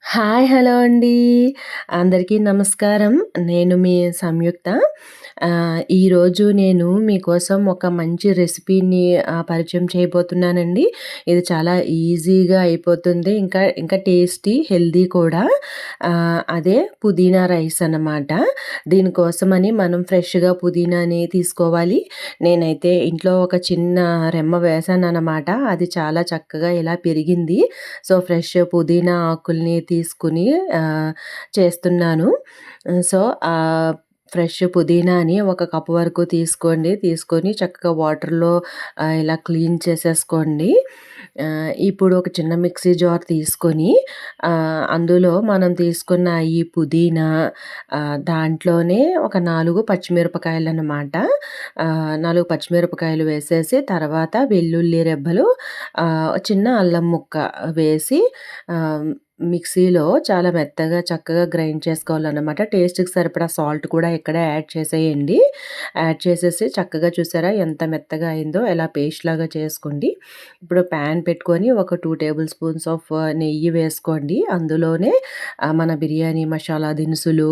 Hi! Hello అండి. అందరికీ నమస్కారం. నేను మీ సంయుక్త. ఈరోజు నేను మీకోసం ఒక మంచి రెసిపీని పరిచయం చేయబోతున్నానండి. ఇది చాలా ఈజీగా అయిపోతుంది. ఇంకా టేస్టీ, హెల్తీ కూడా. అదే పుదీనా రైస్ అన్నమాట. దీనికోసమని మనం ఫ్రెష్‌గా పుదీనాని తీసుకోవాలి. నేనైతే ఇంట్లో ఒక చిన్న రెమ్మ వేశాననమాట. అది చాలా చక్కగా ఇలా పెరిగింది. సో, ఫ్రెష్ పుదీనా ఆకుల్ని తీసుకొని చేస్తున్నాను. సో, ఫ్రెష్ పుదీనాని ఒక కప్పు వరకు తీసుకోండి. తీసుకొని చక్కగా వాటర్‌లో ఇలా క్లీన్ చేసేసుకోండి. ఇప్పుడు ఒక చిన్న మిక్సీ జార్ తీసుకొని అందులో మనం తీసుకున్న ఈ పుదీనా దాంట్లోనే ఒక 4 పచ్చిమిరపకాయలన్నమాట. 4 పచ్చిమిరపకాయలు వేసేసి తర్వాత వెల్లుల్లి రెబ్బలు, చిన్న అల్లం ముక్క వేసి మిక్సీలో చాలా మెత్తగా చక్కగా గ్రైండ్ చేసుకోవాలన్నమాట. టేస్ట్‌కి సరిపడా సాల్ట్ కూడా ఇక్కడే యాడ్ చేసేయండి. యాడ్ చేసేసి చక్కగా చూసారా ఎంత మెత్తగా అయిందో ఇలా పేస్ట్ లాగా చేసుకోండి. ఇప్పుడు ప్యాన్ పెట్టుకొని ఒక 2 టేబుల్ స్పూన్స్ ఆఫ్ నెయ్యి వేసుకోండి. అందులోనే మన బిర్యానీ మసాలా దినుసులు,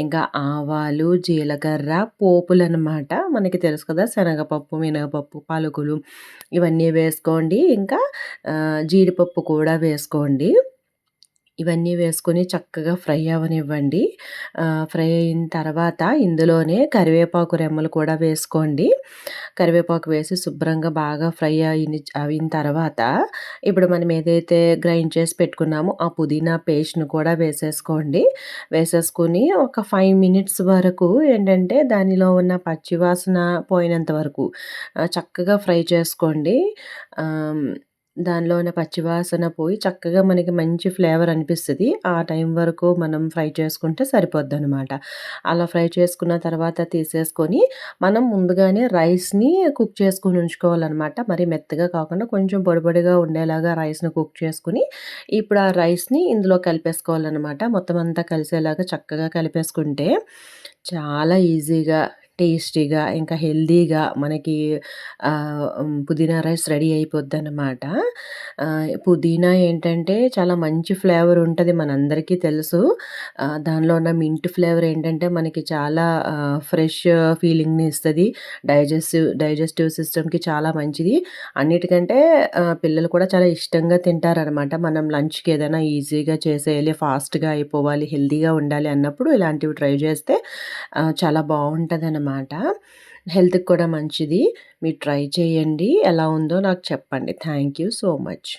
ఇంకా ఆవాలు, జీలకర్ర, పోపులనమాట. మనకి తెలుసు కదా! శనగపప్పు, మినపప్పు, పలుకులు ఇవన్నీ వేసుకోండి. ఇంకా జీడిపప్పు కూడా వేసుకోండి. ఇవన్నీ వేసుకొని చక్కగా ఫ్రై అవ్వనివ్వండి. ఫ్రై అయిన తర్వాత ఇందులోనే కరివేపాకు రెమ్మలు కూడా వేసుకోండి. కరివేపాకు వేసి శుభ్రంగా బాగా ఫ్రై అయిన తర్వాత ఇప్పుడు మనం ఏదైతే గ్రైండ్ చేసి పెట్టుకున్నామో ఆ పుదీనా పేస్ట్‌ని కూడా వేసేసుకోండి. వేసేసుకొని ఒక 5 మినిట్స్ వరకు ఏంటంటే దానిలో ఉన్న పచ్చి వాసన పోయినంత వరకు చక్కగా ఫ్రై చేసుకోండి. ఆహ్, దానిలో ఉన్న పచ్చివాసన పోయి చక్కగా మనకి మంచి ఫ్లేవర్ అనిపిస్తది. ఆ టైం వరకు మనం ఫ్రై చేసుకుంటే సరిపోద్దనమాట. అలా ఫ్రై చేసుకున్న తర్వాత తీసేసుకొని మనం ముందుగానే రైస్‌ని కుక్ చేసుకొని ఉంచుకోవాలనమాట. మరి మెత్తగా కాకుండా కొంచెం పొడి పొడిగా ఉండేలాగా రైస్‌ని కుక్ చేసుకొని, ఇప్పుడు ఆ రైస్‌ని ఇందులో కలిపేసుకోవాలనమాట. మొత్తం అంతా కలిసేలాగా చక్కగా కలిపేసుకుంటే చాలా ఈజీగా, టేస్టీగా, ఇంకా హెల్తీగా మనకి పుదీనా రైస్ రెడీ అయిపోద్దనమాట. పుదీనా ఏంటంటే చాలా మంచి ఫ్లేవర్ ఉంటది మనందరికీ తెలుసు. దానిలో ఉన్న మింట్ ఫ్లేవర్ ఏంటంటే మనకి చాలా ఫ్రెష్ ఫీలింగ్‌ని ఇస్తది. డైజెస్టివ్ సిస్టమ్‌కి చాలా మంచిది. అన్నిటికంటే పిల్లలు కూడా చాలా ఇష్టంగా తింటారనమాట. మనం లంచ్‌కి ఏదైనా ఈజీగా చేసేయాలి, ఫాస్ట్‌గా అయిపోవాలి, హెల్తీగా ఉండాలి అన్నప్పుడు ఇలాంటివి ట్రై చేస్తే చాలా బావుంటదనమాట. హెల్త్‌కి కూడా మంచిది. మీరు ట్రై చేయండి. ఎలా ఉందో నాకు చెప్పండి. Thank you so much.